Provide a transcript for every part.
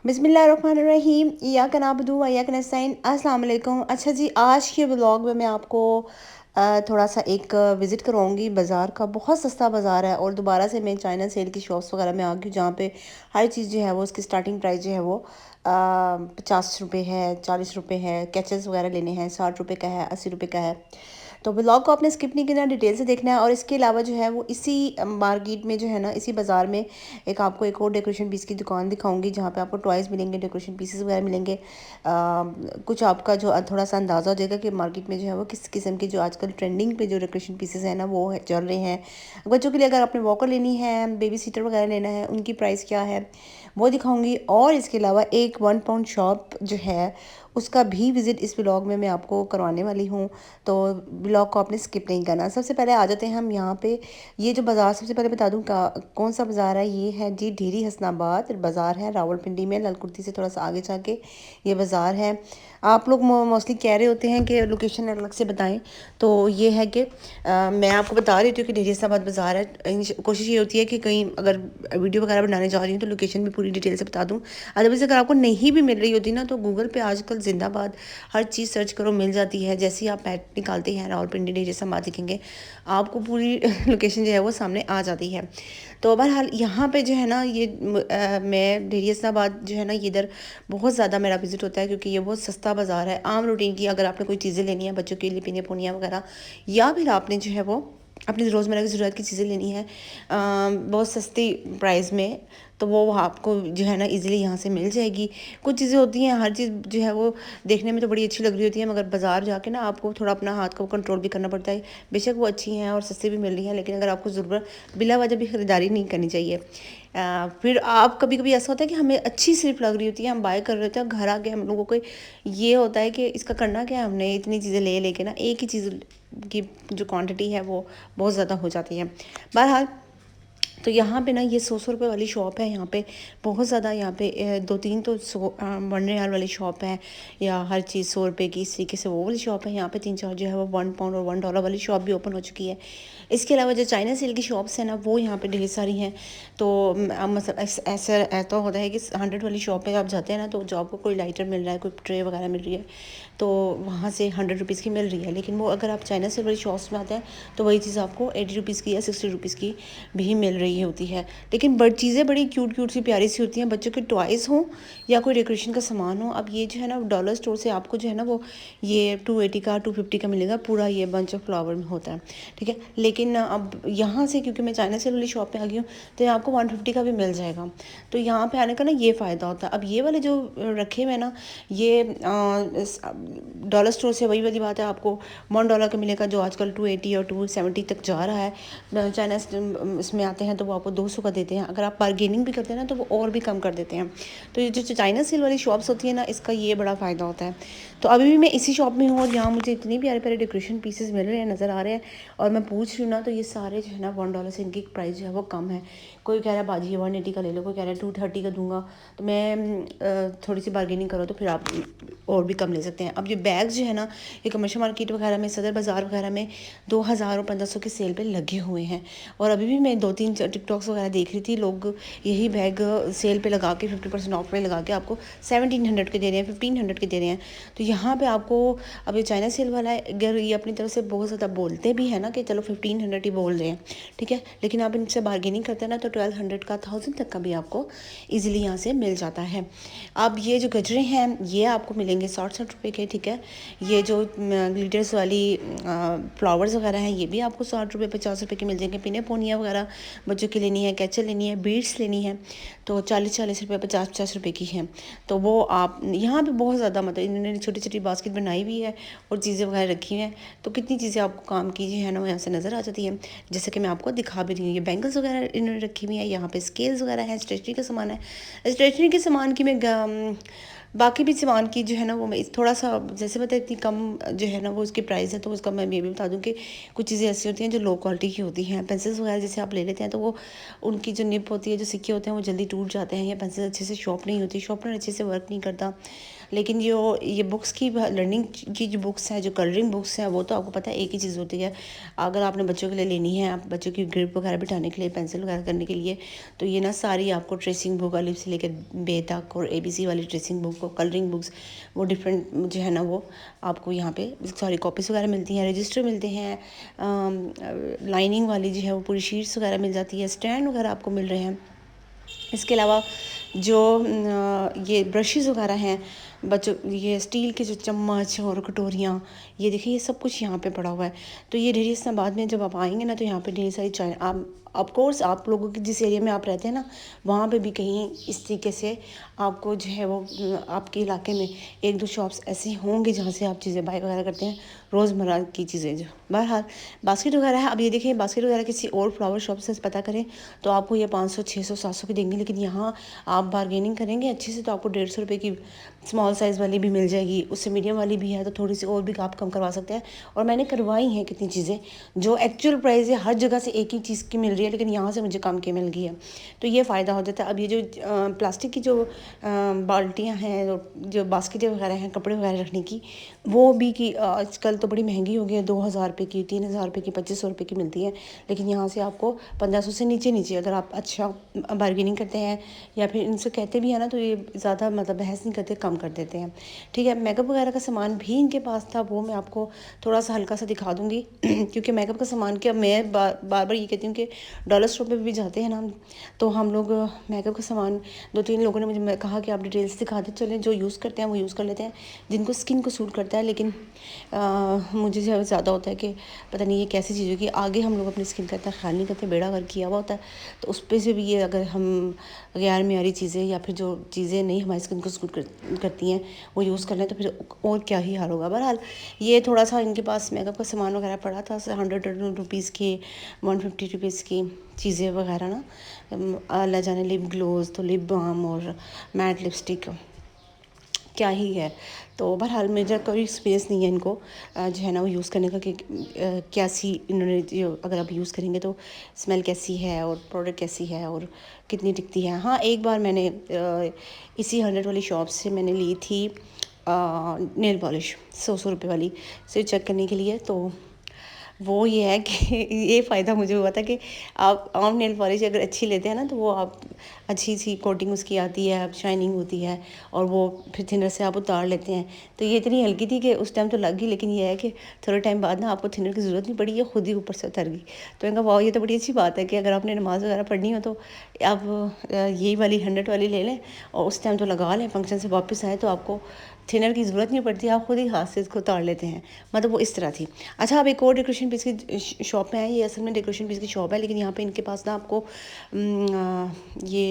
बिस्मिल्लाहिर्रहमानिर्रहीम इय्याक नअबुदु व इय्याक नस्तईन। अस्सलाम वालेकुम। अच्छा जी, आज के व्लॉग में मैं आपको थोड़ा सा एक विज़िट करवाऊंगी बाज़ार का। बहुत सस्ता बाज़ार है और दोबारा से मैं चाइना सेल की शॉप्स वगैरह में आ गई जहाँ पे हर चीज़ जो है वो उसकी स्टार्टिंग प्राइस जो है वो 50 रुपये है, 40 रुपये है। कैचेस वगैरह लेने हैं 60 रुपये का है, 80 रुपये का है। तो व्लॉग को आपने स्किप नहीं करना, डिटेल से देखना है। और इसके अलावा जो है वो इसी मार्केट में जो है ना, इसी बाज़ार में एक आपको एक और डेकोरेशन पीस की दुकान दिखाऊंगी जहाँ पे आपको टॉयज़ मिलेंगे, डेकोरेशन पीसेस वगैरह मिलेंगे। कुछ आपका जो थोड़ा सा अंदाज़ा हो जाएगा कि मार्केट में जो है वो किस किस्म के जो आजकल ट्रेंडिंग पे जो डेकोरेशन पीसेस हैं ना वो चल रहे हैं। बच्चों के लिए अगर आपने वॉकर लेनी है, बेबी सीटर वगैरह लेना है, उनकी प्राइस क्या है वो दिखाऊंगी। और इसके अलावा एक 1 पाउंड शॉप जो है उसका भी विज़िट इस व्लॉग में मैं आपको करवाने वाली हूँ। तो व्लॉग को आपने स्किप नहीं करना। सबसे पहले आ जाते हैं हम यहाँ पे। ये जो बाज़ार, सबसे पहले बता दूँ कौन सा बाज़ार है। ये है जी ढीरी हसनाबाद बाज़ार है, रावलपिंडी में, ललकुर्ती से थोड़ा सा आगे जाके ये बाज़ार है। आप लोग मोस्टली कह रहे होते हैं कि लोकेशन अलग से बताएं, तो ये है कि मैं आपको बता रही हूँ कि ढीरी हसनाबाद बाज़ार है। कोशिश ये होती है कि कहीं अगर वीडियो वगैरह बनाने जा रही हूँ तो लोकेशन भी पूरी डिटेल से बता दूँ। अदरवाइज़ अगर आपको नहीं भी मिल रही होती ना तो गूगल पे आजकल जिंदाबाद हर चीज़ सर्च करो, मिल जाती है। जैसे ही आप मैप निकालते हैं रावलपिंडी ढीरी हसनाबाद दिखेंगे, आपको पूरी लोकेशन जो है वो सामने आ जाती है। तो बहरहाल यहाँ पे जो है ना ये मैं ढेरी हसनाबाद जो है ना इधर बहुत ज़्यादा मेरा विजिट होता है क्योंकि ये बहुत सस्ता बाज़ार है। आम रूटीन की अगर आपने कोई चीज़ें लेनी है बच्चों के लिए, पीने पुनिया वगैरह, या फिर आपने जो है वो अपनी रोज़मर्रा की ज़रूरत की चीज़ें लेनी है बहुत सस्ती प्राइस में, तो वो आपको जो है ना इजीली यहाँ से मिल जाएगी। कुछ चीज़ें होती हैं, हर चीज़ जो है वो देखने में तो बड़ी अच्छी लग रही होती है, मगर बाज़ार जाके ना आपको थोड़ा अपना हाथ को कंट्रोल भी करना पड़ता है। बेशक वो अच्छी हैं और सस्ती भी मिल रही हैं, लेकिन अगर आपको ज़रूरत बिला वजह भी ख़रीदारी नहीं करनी चाहिए। फिर आप कभी कभी ऐसा होता है कि हमें अच्छी सिर्फ लग रही होती है, हम बाय कर रहे होते हैं, घर आके हम लोगों को ये होता है कि इसका करना क्या है, हमने इतनी चीज़ें ले लेके ना एक ही चीज़ की जो क्वांटिटी है वो बहुत ज़्यादा हो जाती है। बहरहाल तो यहाँ पे ना ये 100 रुपये वाली शॉप है। यहाँ पे बहुत ज़्यादा, यहाँ पे 2-3 तो 100 वाली शॉप है, या हर चीज़ 100 रुपये की, इस तरीके से वो वाली शॉप है। यहाँ पे 3-4 जो है वो 1 पाउंड और $1 वाली शॉप भी ओपन हो चुकी है। इसके अलावा जो चाइना सेल की शॉप्स हैं ना वो यहाँ पे ढेर सारी हैं। तो मतलब ऐसा होता है कि 100 वाली शॉप पे आप जाते हैं ना, तो जो आपको कोई लाइटर मिल रहा है, कोई ट्रे वगैरह मिल रही है, तो वहाँ से 100 रुपीज़ की मिल रही है। लेकिन वो अगर आप चाइना सेल वाली शॉप्स में आते हैं तो वही चीज़ आपको 80 रुपीज़ की या 60 रुपीज़ की भी मिल रही होती है। लेकिन चीज़ें बड़ी क्यूट क्यूट सी प्यारी सी होती हैं, बच्चों के टॉयज़ हों या कोई डेकोरेशन का सामान हो। अब ये जो है ना डॉलर स्टोर से आपको जो है ना वो ये 280 का 250 का मिलेगा, पूरा ये बंच ऑफ फ्लावर में होता है, ठीक है। लेकिन अब यहाँ से क्योंकि मैं चाइना सेल वाली शॉप पे आ गई हूँ तो यहाँ आपको 150 का भी मिल जाएगा। तो यहाँ पे आने का ना ये फ़ायदा होता है। अब ये वाले जो रखे हुए ना, ये डॉलर स्टोर से वही वाली बात है, आपको $1 का मिलेगा जो आजकल 280 और 270 तक जा रहा है। चाइना इसमें आते हैं तो वो आपको 200 का देते हैं। अगर आप बार्गेनिंग भी करते हैं ना तो वो और भी कम कर देते हैं। तो ये जो चाइना सेल वाली शॉप्स होती है ना, इसका ये बड़ा फ़ायदा होता है। तो अभी भी मैं इसी शॉप में हूँ और यहाँ मुझे इतनी प्यारे प्यारे डेकोरेशन पीसेस मिल रहे हैं, नज़र आ रहे हैं। और मैं पूछ रही हूँ ना तो ये सारे जो है ना $1 से इनकी प्राइस जो है वो कम है। कोई कह रहा है बाजी 180 का ले लो, कोई कह रहा है 230 का दूंगा। तो मैं थोड़ी सी बार्गेनिंग करो तो फिर आप और भी कम ले सकते हैं। अब ये बैग्स जो है ना, ये कमर्शियल मार्केट वगैरह में, सदर बाज़ार वगैरह में 2000 और 1500 की सेल पे लगे हुए हैं। और अभी भी मैं 2-3 टिकटॉक्स वगैरह देख रही थी, लोग यही बैग सेल पे लगा के 50% ऑफ में लगा के आपको 1700 के दे रहे हैं, 1500 के दे रहे हैं। तो यहाँ पे आपको अब ये चाइना सेल वाला है, अगर ये अपनी तरफ से बहुत ज़्यादा बोलते भी हैं ना कि चलो 1500 ही बोल रहे हैं, ठीक है, लेकिन आप इनसे बार्गेनिंग करते हैं ना तो 1200 का, 1000 तक का भी आपको ईजिली यहाँ से मिल जाता है। अब ये जो गजरे हैं ये आपको मिलेंगे 60-60 रुपये के, ठीक है। ये जो ग्लिटर्स वाली फ्लावर्स वगैरह हैं ये भी आपको 60 रुपये 50 रुपये के मिल जाएंगे। पीने पोनिया वगैरह बच्चों की लेनी है, कैचर लेनी है, बीड्स लेनी है, तो 40-40 रुपये 50-50 रुपये की हैं। तो वो आप यहाँ पे बहुत ज़्यादा, मतलब इन्होंने छोटी छोटी बास्केट बनाई हुई है और चीज़ें वगैरह रखी हैं, तो कितनी चीज़ें आपको काम की है ना वो यहाँ से नज़र आ जाती है। जैसे कि मैं आपको दिखा भी रही हूँ, ये बैंगल्स वगैरह इन्होंने रखी हुई है, यहाँ पे स्केल्स वगैरह हैं, स्टेशनरी का सामान है। स्टेशनरी के सामान की मैं बाकी भी सामान की जो है ना वो मैं थोड़ा सा, जैसे पता है इतनी कम जो है ना वो उसकी प्राइस है, तो उसका मैं ये भी बता दूँ कि कुछ चीज़ें ऐसी होती हैं जो लो क्वालिटी की होती हैं। पेंसिल्स वगैरह जैसे आप ले लेते हैं तो वो उनकी जो निप होती है, जो सिक्के होते हैं वो जल्दी टूट जाते हैं, या पेंसिल अच्छे से शॉर्प नहीं होती, शॉर्पनर अच्छे से वर्क नहीं करता। लेकिन जो ये बुक्स की लर्निंग की जो बुक्स हैं, जो कलरिंग बुक्स हैं, वो तो आपको पता है एक ही चीज़ होती है। अगर आपने बच्चों के लिए लेनी है, आप बच्चों की ग्रिप वगैरह बिठाने के लिए, पेंसिल वगैरह करने के लिए, तो ये ना सारी आपको ट्रेसिंग बुक अलिफ से लेकर बे तक और ABC वाली ट्रेसिंग बुक और कलरिंग बुक्स वो डिफरेंट जो है ना वो आपको यहाँ पे सारी कॉपीज़ वगैरह मिलती हैं, रजिस्टर मिलते हैं, लाइनिंग वाली जो है वो पूरी शीट्स वगैरह मिल जाती है, स्टैंड वगैरह आपको मिल रहे हैं। इसके अलावा जो ये ब्रशेज़ वगैरह हैं बच्चों, ये स्टील के जो चम्मच और कटोरियाँ, ये देखिए ये सब कुछ यहाँ पे पड़ा हुआ है। तो ये ढेर इस्लामाबाद में जब आप आएंगे ना तो यहाँ पे ढेर सारी चाय आप ऑफकोर्स आप लोगों की जिस एरिया में आप रहते हैं ना वहाँ पे भी कहीं इस तरीके से आपको जो है वो आपके इलाके में एक दो शॉप्स ऐसे होंगे जहाँ से आप चीज़ें बाय वगैरह करते हैं, रोज़मर्रा की चीज़ें जो। बहरहाल बास्केट वगैरह है, अब ये देखिए बास्केट वगैरह किसी और फ्लावर शॉप से पता करें तो आपको ये 500 600 700 की देंगे, लेकिन यहाँ आप बारगेनिंग करेंगे अच्छे से तो आपको 150 रुपये की स्मॉल साइज़ वाली भी मिल जाएगी, उससे मीडियम वाली भी है तो थोड़ी सी और भी आप कम करवा सकते हैं। और मैंने करवाई हैं कितनी चीज़ें जो एक्चुअल प्राइस है हर जगह से एक ही चीज़ की मिल रही है, लेकिन यहाँ से मुझे कम की मिल गई है, तो ये फ़ायदा हो जाता है। अब ये जो प्लास्टिक की जो बाल्टियाँ हैं, जो बास्केटें वगैरह हैं कपड़े वगैरह रखने की, वो भी कि आजकल तो बड़ी महंगी हो गई है, 2000 रुपये की, 3000 रुपये की, 2500 रुपये की मिलती है, लेकिन यहाँ से आपको 1500 से नीचे नीचे अगर आप अच्छा बार्गेनिंग करते हैं या फिर इनसे कहते भी हैं ना तो ये ज़्यादा मतलब बहस नहीं करते, कम कर देते हैं। ठीक है, मेकअप वगैरह का सामान भी इनके पास था, वो मैं आपको थोड़ा सा हल्का सा दिखा दूँगी क्योंकि मेकअप का सामान क्या मैं बार बार ये कहती हूँ कि डॉलर स्टोर पे भी जाते हैं ना तो हम लोग मेकअप का सामान 2-3 लोगों ने मुझे कहा कि आप डिटेल्स दिखा दें, चलें जो यूज़ करते हैं वो यूज़ कर लेते हैं जिनको स्किन को सूट करता है, लेकिन मुझे ज़्यादा होता है कि पता नहीं ये कैसी चीज़ होगी, आगे हम लोग अपनी स्किन का इतना ख्याल नहीं करते, बेड़ा गर्क किया हुआ होता है, तो उस पर से भी ये अगर हम गैर मेयारी चीज़ें या फिर जो चीज़ें नहीं हमारी स्किन को सूट करती हैं वो यूज़ कर लें तो फिर और क्या ही हाल होगा। बहरहाल ये थोड़ा सा इनके पास मेकअप का सामान वगैरह पड़ा था, 100 रुपीज़ की, 150 रुपीज़ की चीज़ें वगैरह ना, अल्लाह जाने लिप ग्लोज तो लिप बाम और मैट लिपस्टिक क्या ही है। तो बहरहाल मेरा कोई एक्सपीरियंस नहीं है इनको जो है ना वो यूज़ करने का कि कैसी इन्होंने जो अगर आप यूज़ करेंगे तो स्मेल कैसी है और प्रोडक्ट कैसी है और कितनी टिकती है। हाँ, एक बार मैंने इसी 100 वाली शॉप से मैंने ली थी नेल पॉलिश 100 रुपये वाली सिर्फ चेक करने के लिए, तो वो ये है कि ये फ़ायदा मुझे हुआ था कि आप आम नेल पॉलिश अगर अच्छी लेते हैं ना तो वो आप अच्छी सी कोटिंग उसकी आती है, शाइनिंग होती है और वो फिर थिनर से आप उतार लेते हैं, तो ये इतनी हल्की थी कि उस टाइम तो लग गई, लेकिन ये है कि थोड़े टाइम बाद ना आपको थिनर की ज़रूरत नहीं पड़ी, ये खुद ही ऊपर से उतर गई। तो इनका वाह ये तो बड़ी अच्छी बात है कि अगर आपने नमाज़ वगैरह पढ़नी हो तो आप यही वाली 100 वाली ले लें और उस टाइम तो लगा लें, फंक्शन से वापस आए तो आपको थिनर की ज़रूरत नहीं पड़ती, आप खुद ही हाथ से इसको उतार लेते हैं, मतलब वो इस तरह थी। अच्छा, अब एक और डेकोरेशन पीस की शॉप में है, ये असल में डेकोरेशन पीस की शॉप है, लेकिन यहाँ पे इनके पास ना आपको ये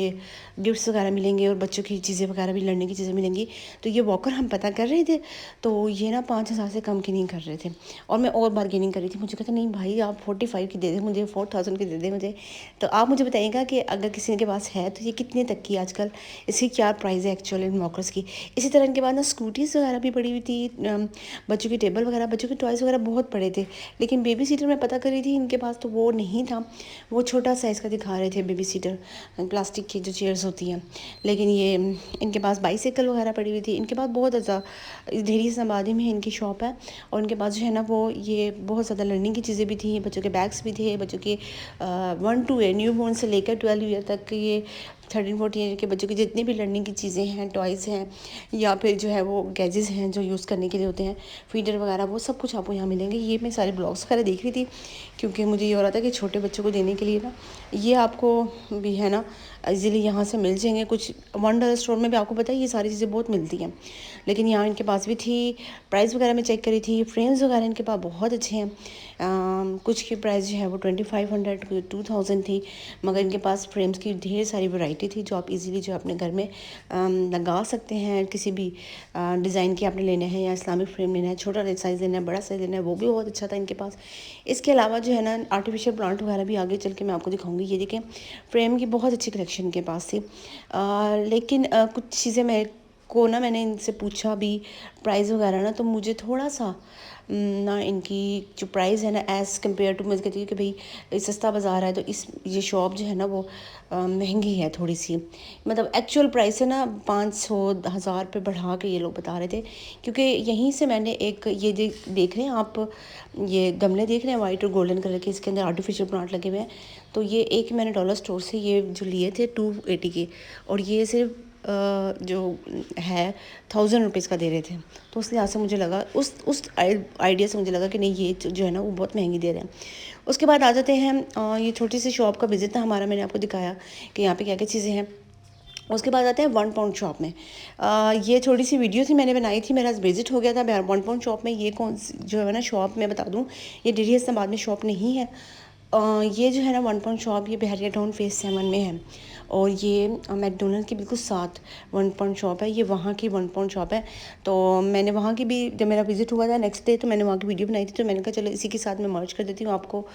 गिफ्ट्स वगैरह मिलेंगे और बच्चों की चीज़ें वगैरह भी, लड़ने की चीज़ें मिलेंगी। तो ये वॉकर हम पता कर रहे थे तो ये ना 5000 से कम की नहीं कर रहे थे और मैं और बार्गेनिंग कर रही थी, मुझे कहता नहीं भाई आप 45 की दे दें मुझे, 4000 की दे दें मुझे। तो आप मुझे बताइएगा कि अगर किसी के पास है तो ये कितने तक की आजकल इसकी क्या प्राइस है एक्चुअल इन वॉकर्स की। इसी तरह इनके बाद ना स्कूटीज़ वगैरह भी पड़ी हुई थी, बच्चों की टेबल वगैरह, बच्चों के टॉयज़ वगैरह बहुत पड़े थे, लेकिन बेबी सीटर मैं पता करी थी इनके पास तो वो नहीं था, वो छोटा साइज़ का दिखा रहे थे बेबी सीटर, प्लास्टिक की जो चेयर्स होती हैं। लेकिन ये इनके पास बाइसाइकिल वगैरह पड़ी हुई थी, इनके पास बहुत ज़्यादा ढेरी इस्लामाबादी में इनकी शॉप है और इनके पास जो है ना वो ये बहुत ज़्यादा लर्निंग की चीज़ें भी थी, बच्चों के बैग्स भी थे, बच्चों के 1 to न्यू बॉर्न से लेकर 12 ईयर तक ये 13-14 ईयर के बच्चों की जितनी भी लर्निंग की चीज़ें हैं, टॉयज़ हैं या फिर जो है वो गैजेट्स हैं जो यूज़ करने के लिए होते हैं, फीडर वगैरह, वो सब कुछ आपको यहाँ मिलेंगे। ये मैं सारे ब्लॉग्स वगैरह देख रही थी क्योंकि मुझे ये हो रहा था कि छोटे बच्चों को देने के लिए ना ये आपको भी है ना इजीली यहाँ से मिल जाएंगे। कुछ $1 स्टोर में भी आपको पता है ये सारी चीज़ें बहुत मिलती हैं, लेकिन यहाँ इनके पास भी थी। प्राइस वगैरह मैं चेक करी थी, फ्रेम्स वगैरह इनके पास बहुत अच्छे हैं। कुछ की प्राइस जो है वो 2500 2000 थी, मगर इनके पास फ्रेम्स की ढेर सारी वैरायटी थी जो आप इजीली जो अपने घर में लगा सकते हैं। किसी भी डिज़ाइन के आपने लेने हैं या इस्लामिक फ्रेम लेना है, छोटा साइज़ लेना है, बड़ा साइज़ लेना है, वो भी बहुत अच्छा था इनके पास। इसके अलावा जो है ना आर्टिफिशियल प्लांट वगैरह भी आगे चल के मैं आपको दिखाऊंगी। ये देखें फ्रेम की बहुत अच्छी कलेक्शन के पास थी, लेकिन कुछ चीज़ें मैं को ना मैंने इनसे पूछा भी प्राइस वगैरह ना, तो मुझे थोड़ा सा ना इनकी जो प्राइस है ना एज़ कम्पेयर टू, मैं कहती हूँ कि भाई सस्ता बाज़ार है तो ये शॉप जो है ना वो महंगी है थोड़ी सी। मतलब एक्चुअल प्राइस है ना 500-1000 रुपये बढ़ा के ये लोग बता रहे थे, क्योंकि यहीं से मैंने एक ये देख रहे हैं आप, ये गमले देख रहे हैं वाइट और गोल्डन कलर के, इसके अंदर आर्टिफिशियल प्लांट लगे हुए हैं। तो ये एक मैंने डॉलर स्टोर से ये जो लिए थे 280 के, और ये सिर्फ जो है 1000 रुपीज़ का दे रहे थे। तो उस लिहाज से मुझे लगा, उस आइडिया से मुझे लगा कि नहीं ये जो है ना वो बहुत महंगी दे रहे हैं। उसके बाद आ जाते हैं ये छोटी सी शॉप का विज़िट था हमारा, मैंने आपको दिखाया कि यहाँ पे क्या क्या चीज़ें हैं। उसके बाद आते हैं 1 पाउंड शॉप में। ये छोटी सी वीडियो थी मैंने बनाई थी, मेरा विज़िट हो गया था 1 पाउंड शॉप में। ये कौन जो है ना शॉप मैं बता दूँ, ये डेली इस्लामाबाद में शॉप नहीं है। ये जो है ना 1 पाउंड शॉप ये बहरिया टाउन फेज़ 7 में है, और ये मैकडोनल्ड के बिल्कुल साथ 1 पाउंड शॉप है। ये वहाँ की 1 पाउंड शॉप है। तो मैंने वहाँ की भी, जब मेरा विज़िट हुआ था नेक्स्ट डे, तो मैंने वहाँ की वीडियो बनाई थी। तो मैंने कहा चलो इसी के साथ मैं मर्ज कर देती हूँ, आपको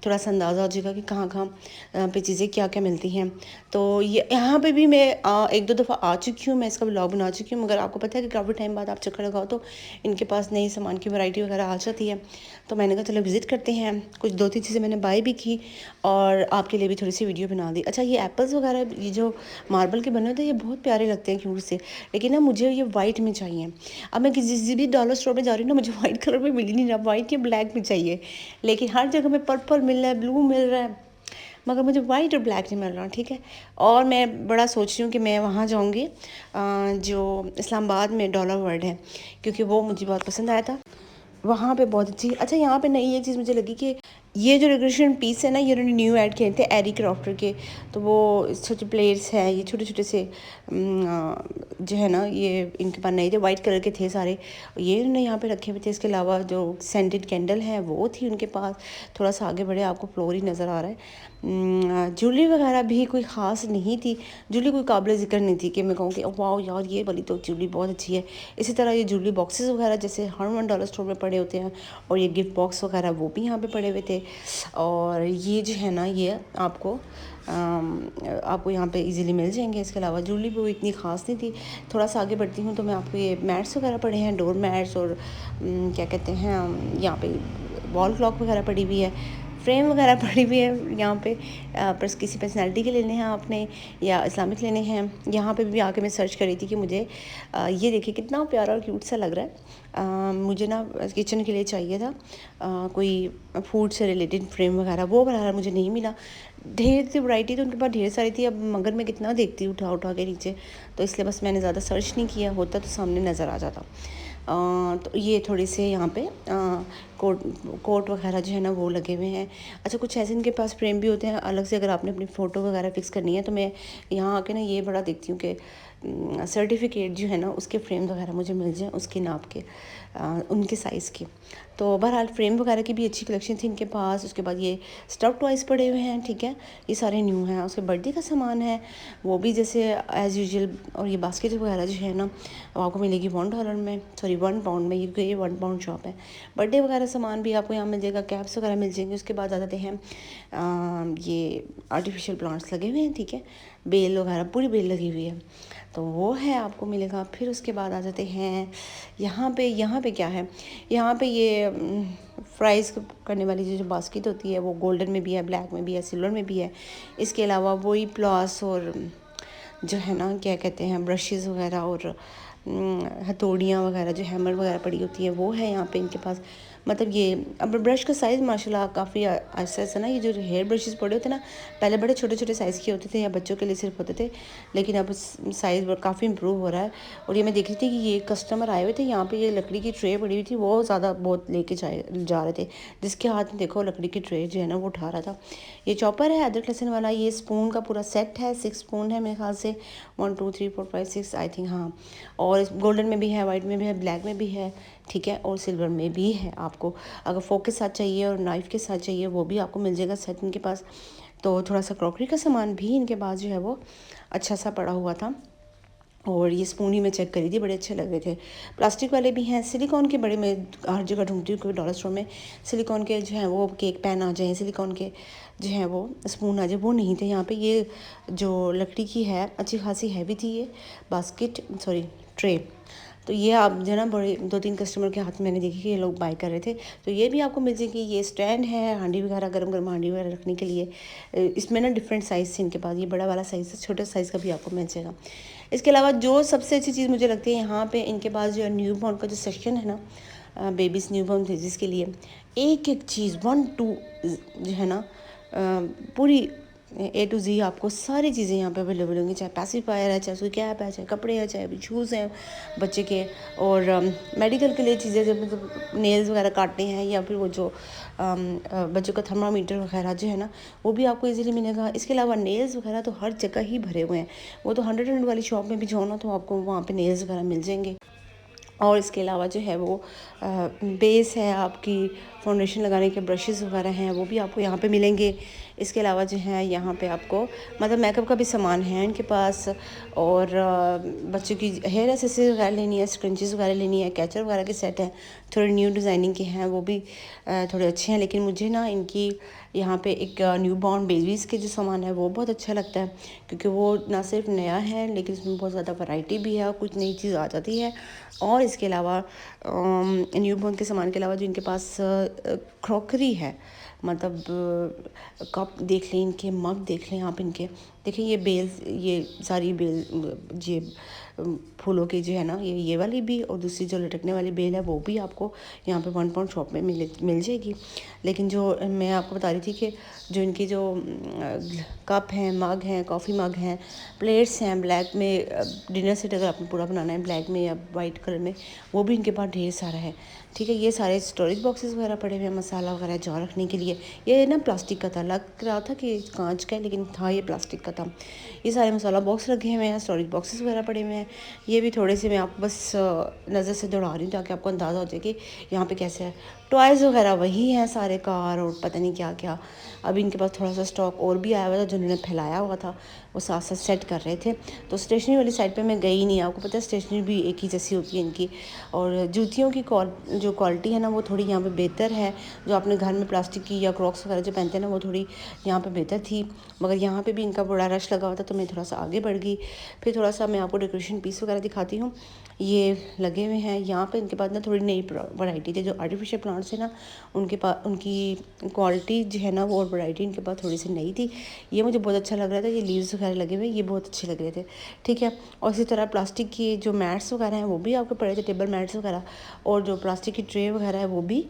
थोड़ा सा अंदाज़ा हो जाएगा कि कहाँ कहाँ पे चीज़ें क्या क्या मिलती हैं। तो ये यहाँ पे भी मैं 1-2 दफ़ा आ चुकी हूँ, मैं इसका व्लॉग बना चुकी हूँ। मगर आपको पता है कि काफ़ी टाइम बाद आप चक्कर लगाओ तो इनके पास नई सामान की वैरायटी वगैरह आ जाती है। तो मैंने कहा चलो विज़िट करते हैं। कुछ 2-3 चीज़ें मैंने बाय भी की और आपके लिए भी थोड़ी सी वीडियो बना दी। अच्छा, ये एप्पल्स वगैरह ये जो मार्बल के बने होते हैं ये बहुत प्यारे लगते हैं क्यूट से, लेकिन ना मुझे ये वाइट में चाहिए। अब मैं किसी भी डॉलर स्टोर में जा रही हूँ ना, मुझे वाइट कलर में मिल ही नहीं रहा, वाइट या ब्लैक में चाहिए। लेकिन हर जगह में पर्पल मिल रहा है, ब्लू मिल रहा है, मगर मुझे वाइट और ब्लैक नहीं मिल रहा। ठीक है, और मैं बड़ा सोच रही हूँ कि मैं वहाँ जाऊँगी जो इस्लामाबाद में डॉलर वर्ल्ड है, क्योंकि वो मुझे बहुत पसंद आया था वहाँ पे, बहुत अच्छी। अच्छा, यहाँ पे नई एक चीज़ मुझे लगी कि ये जो डेकोरेशन पीस है ना, ये उन्होंने न्यू ऐड किए थे एरी क्राफ्टर के। तो वो छोटे प्लेट्स हैं, ये छोटे छोटे से जो है ना, ये इनके पास नहीं थे, वाइट कलर के थे सारे, ये उन्होंने यहाँ पे रखे हुए थे। इसके अलावा जो सेंटेड कैंडल है वो थी उनके पास। थोड़ा सा आगे बढ़े आपको फ्लोर ही नज़र आ रहा है। ज्वेलरी वगैरह भी कोई ख़ास नहीं थी, ज्वेलरी कोई काबिल ज़िक्र नहीं थी कि मैं कहूँ कि वाह यार ये वाली तो ज्वेलरी बहुत अच्छी है। इसी तरह ये ज्वेलरी बॉक्सेस वगैरह जैसे हर $1 स्टोर में पड़े होते हैं, और ये गिफ्ट बॉक्स वगैरह वो भी यहाँ पे पड़े हुए थे। और ये जो है ना ये आपको यहाँ पे इजीली मिल जाएंगे। इसके अलावा ज्वेलरी भी इतनी ख़ास नहीं थी। थोड़ा सा आगे बढ़ती हूँ तो मैं आपको ये मैट्स वगैरह पड़े हैं, डोर मैट्स, और क्या कहते हैं यहाँ पे वॉल क्लॉक वगैरह पड़ी हुई है, फ्रेम वगैरह पड़ी हुई है यहाँ पे। पर किसी पर्सनैलिटी के लेने हैं आपने या इस्लामिक लेने हैं। यहाँ पे भी आके मैं सर्च कर रही थी कि मुझे ये देखिए कितना प्यारा और क्यूट सा लग रहा है। मुझे ना किचन के लिए चाहिए था कोई फूड से रिलेटेड फ्रेम वगैरह, वो वगैरह मुझे नहीं मिला। ढेर सी वैरायटी तो उनके पास ढेर सारी थी, अब मगर मैं कितना देखती हूँ उठा उठा के नीचे, तो इसलिए बस मैंने ज़्यादा सर्च नहीं किया, होता तो सामने नज़र आ जाता। तो ये थोड़े से यहाँ पे कोट वगैरह जो है ना वो लगे हुए हैं। अच्छा, कुछ ऐसे इनके पास फ्रेम भी होते हैं अलग से, अगर आपने अपनी फ़ोटो वगैरह फ़िक्स करनी है। तो मैं यहाँ आके ना ये बड़ा देखती हूँ कि सर्टिफिकेट जो है ना उसके फ्रेम वगैरह मुझे मिल जाए, उसके नाप के, उनके साइज़ के। तो बहरहाल फ्रेम वगैरह की भी अच्छी कलेक्शन थी इनके पास। उसके बाद ये स्टफ टॉयज़ पड़े हुए हैं, ठीक है, ये सारे न्यू हैं। उसके बर्थडे का सामान है वो भी जैसे एज़ यूजुअल। और ये बास्केट वगैरह जो है ना वो आपको मिलेगी $1 में, सॉरी 1 पाउंड में, क्योंकि ये 1 पाउंड शॉप है। बर्थडे वगैरह सामान भी आपको यहाँ मिल जाएगा, कैप्स वगैरह मिल जाएंगे। उसके बाद आ जाते हैं ये आर्टिफिशियल प्लांट्स लगे हुए हैं, ठीक है, बेल वगैरह पूरी बेल लगी हुई है, तो वो है आपको मिलेगा। फिर उसके बाद आ जाते हैं यहाँ पे क्या है, यहाँ पे ये फ्राइज़ करने वाली जो बास्केट होती है वो गोल्डन में भी है, ब्लैक में भी है, सिल्वर में भी है। इसके अलावा वही प्लास और जो है ना क्या कहते हैं ब्रशेज़ वगैरह और हथौड़ियाँ वगैरह जो हैमर वगैरह पड़ी होती है वो है यहाँ पे इनके पास। मतलब ये अब ब्रश का साइज़ माशाल्लाह काफ़ी अच्छा है ना। ये जो हेयर ब्रशेस पड़े होते हैं ना, पहले बड़े छोटे छोटे साइज़ के होते थे या बच्चों के लिए सिर्फ होते थे, लेकिन अब साइज़ काफ़ी इम्प्रूव हो रहा है। और ये मैं देख रही थी कि ये कस्टमर आए हुए थे, यहाँ पे ये लकड़ी की ट्रे पड़ी हुई थी, वो ज़्यादा बहुत लेके जा रहे थे, जिसके हाथ में देखो लकड़ी की ट्रे जो है ना वो उठा रहा था। ये चॉपर है अदरक लहसुन वाला, ये स्पून का पूरा सेट है, 6 स्पून है मेरे ख्याल से, 1 2 3 4 5 6 आई थिंक, हाँ। और गोल्डन में भी है, वाइट में भी है, ब्लैक में भी है, ठीक है, और सिल्वर में भी है। आपको अगर फोक के साथ चाहिए और नाइफ़ के साथ चाहिए वो भी आपको मिल जाएगा सेट इनके पास। तो थोड़ा सा क्रॉकरी का सामान भी इनके पास जो है वो अच्छा सा पड़ा हुआ था। और ये स्पून ही मैं चेक करी थी, बड़े अच्छे लग रहे थे। प्लास्टिक वाले भी हैं, सिलिकॉन के बड़े, मैं हर जगह ढूंढती हूँ, कोई डॉलर स्टोर में सिलिकॉन के जो हैं वो केक पैन आ जाएँ, सिलिकॉन के जो है वो स्पून आ जाए वो नहीं थे यहाँ पे। ये जो लकड़ी की है अच्छी खासी हैवी थी ये बास्केट, सॉरी ट्रे। तो ये आप जो है ना बड़े 2-3 कस्टमर के हाथ में मैंने देखी कि ये लोग बाय कर रहे थे। तो ये भी आपको मिल जाएगी। ये स्टैंड है हांडी वगैरह, गर्म गर्म हांडी वगैरह रखने के लिए। इसमें ना डिफरेंट साइज़ से इनके पास, ये बड़ा वाला साइज़ है, छोटे साइज़ का भी आपको मिल जाएगा। इसके अलावा जो सबसे अच्छी चीज़ मुझे लगती है यहाँ पे इनके पास जो है न्यू बॉर्न का जो सेक्शन है ना, बेबीज़ न्यू बॉर्न बेबीज़ के लिए एक एक चीज़ 1 2 जो है ना पूरी A to Z आपको सारी चीज़ें यहाँ पे अवेलेबल होंगी। चाहे पैसिफायर है, चाहे उसकी कैप है, चाहे कपड़े हैं, चाहे शूज़ हैं बच्चे के, और मेडिकल के लिए चीज़ें जब मतलब नेल्स वगैरह काटने हैं, या फिर वो जो बच्चों का थर्मामीटर वगैरह जो है ना वो भी आपको इजीली मिलेगा। इसके अलावा नेल्स वगैरह तो हर जगह ही भरे हुए हैं। वो तो 100 वाली शॉप में भी जाओ ना तो आपको वहाँ पे नेल्स वगैरह मिल जाएंगे। और इसके अलावा जो है वो बेस है, आपकी फाउंडेशन लगाने के ब्रशेस वगैरह हैं वो भी आपको यहाँ पे मिलेंगे। इसके अलावा जो है यहाँ पे आपको मतलब मेकअप का भी सामान है इनके पास, और बच्चों की हेयर एक्सेसरीज वगैरह लेनी है, स्क्रंचेस वगैरह लेनी है, कैचर वगैरह के सेट हैं, थोड़े न्यू डिज़ाइनिंग के हैं, वो भी थोड़े अच्छे हैं। लेकिन मुझे ना इनकी यहाँ पे एक न्यू बॉर्न बेबीज़ के जो सामान है वो बहुत अच्छा लगता है, क्योंकि वो ना सिर्फ नया है लेकिन इसमें बहुत ज़्यादा वैरायटी भी है, कुछ नई चीज़ आ जाती है। और इसके अलावा न्यू बॉर्न के सामान के अलावा जो इनके पास क्रॉकरी है, मतलब कप देख लें, इनके मग देख लें आप, इनके देखिए ये बेल्स, ये सारी बेल, ये फूलों की जो है ना ये वाली भी, और दूसरी जो लटकने वाली बेल है वो भी आपको यहाँ पे 1 पाउंड शॉप में मिल जाएगी। लेकिन जो मैं आपको बता रही थी कि जो इनकी जो कप हैं, मग हैं, कॉफ़ी मग हैं, प्लेट्स हैं, ब्लैक में डिनर सेट अगर आपने पूरा बनाना है ब्लैक में या वाइट कलर में, वो भी इनके पास ढेर सारा है। ठीक है, ये सारे स्टोरेज बॉक्सेस वगैरह पड़े हुए हैं, मसाला वगैरह जार रखने के लिए। ये ना प्लास्टिक का था, लग रहा था कि कांच का है लेकिन था ये प्लास्टिक का था। ये सारे मसाला बॉक्स रखे हुए हैं, स्टोरेज बॉक्सेस वगैरह पड़े हुए हैं। ये भी थोड़े से मैं आपको बस नज़र से दौड़ा रही हूँ ताकि आपको अंदाज़ा हो जाए कि यहाँ पे कैसे है। टॉयज़ वगैरह वही हैं सारे, कार और पता नहीं क्या क्या। अभी इनके पास थोड़ा सा स्टॉक और भी आया हुआ था जो उन्होंने फैलाया हुआ था, वो साथ साथ सेट कर रहे थे। तो स्टेशनरी वाली साइड पे मैं गई नहीं, आपको पता है स्टेशनरी भी एक ही जैसी होती है इनकी। और जूतियों की जो क्वालिटी है ना वो थोड़ी यहाँ पे बेहतर है। जो आपने घर में प्लास्टिक की या क्रॉक्स वगैरह जो पहनते हैं ना वो थोड़ी यहाँ पे बेहतर थी, मगर यहाँ पे भी इनका बड़ा रश लगा हुआ था तो मैं थोड़ा सा आगे बढ़ गई। फिर थोड़ा सा मैं आपको डेकोरेशन पीस वगैरह दिखाती हूँ, ये लगे हुए हैं यहाँ पे। इनके पास ना थोड़ी नई वैरायटी थी, जो आर्टिफिशियल प्लांट्स है ना उनके पास, उनकी क्वालिटी जो है ना वो और वैरायटी इनके पास थोड़ी सी नई थी। ये मुझे बहुत अच्छा लग रहा था, ये लीव्स वगैरह लगे हुए ये बहुत अच्छे लग रहे थे। ठीक है, और इसी तरह प्लास्टिक की जो मैट्स वगैरह हैं वो भी आपको पड़े थे, टेबल मैट्स वगैरह, और जो प्लास्टिक की ट्रे वगैरह है वो भी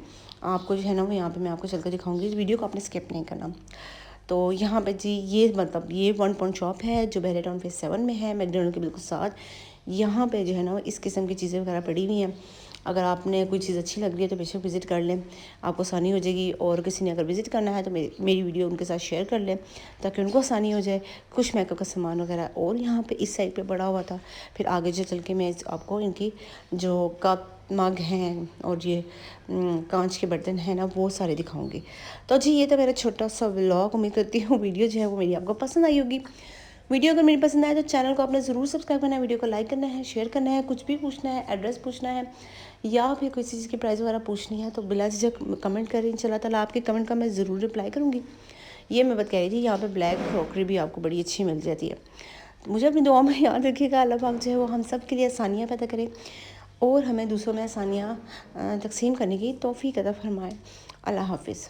आपको जो है ना वो यहाँ पे मैं आपको चल कर दिखाऊंगी। इस वीडियो को आपने स्किप नहीं करना। तो यहाँ पे जी ये मतलब ये 1 पाउंड शॉप है जो बहरे टाउन फेज़ 7 में है, मैकडोनल्ड के बिल्कुल साथ। यहाँ पे जो है ना इस किस्म की चीज़ें वगैरह पड़ी हुई हैं। अगर आपने कोई चीज़ अच्छी लग रही है तो बेशक विज़िट कर लें, आपको आसानी हो जाएगी। और किसी ने अगर विज़िट करना है तो मेरी वीडियो उनके साथ शेयर कर लें ताकि उनको आसानी हो जाए। कुछ मेकअप का सामान वगैरह और यहाँ पे इस साइड पे पड़ा हुआ था। फिर आगे जो चल के मैं आपको इनकी जो कप मग हैं और ये कांच के बर्तन हैं ना वो सारे दिखाऊंगी। तो जी ये तो मेरा छोटा सा व्लॉग, उम्मीद करती हूँ वीडियो जो है वो मेरी आपको पसंद आई होगी। वीडियो अगर मेरी पसंद आए तो चैनल को आपने ज़रूर सब्सक्राइब करना है, वीडियो को लाइक करना है, शेयर करना है। कुछ भी पूछना है, एड्रेस पूछना है या फिर किसी चीज़ की प्राइस वगैरह पूछनी है तो बिला झिझक कमेंट करें। इंशाल्लाह ताला आपके कमेंट का मैं ज़रूर रिप्लाई करूँगी। ये मैं बात कह रही थी, यहाँ पे ब्लैक क्रॉकरी भी आपको बड़ी अच्छी मिल जाती है। मुझे अपनी दुआ में याद रखिएगा, अल्लाह पाक जो है वो हम सब के लिए आसानियाँ पैदा करें और हमें दूसरों में आसानियाँ तकसीम करने की तौफीक अता फरमाए। अल्लाह हाफिज़।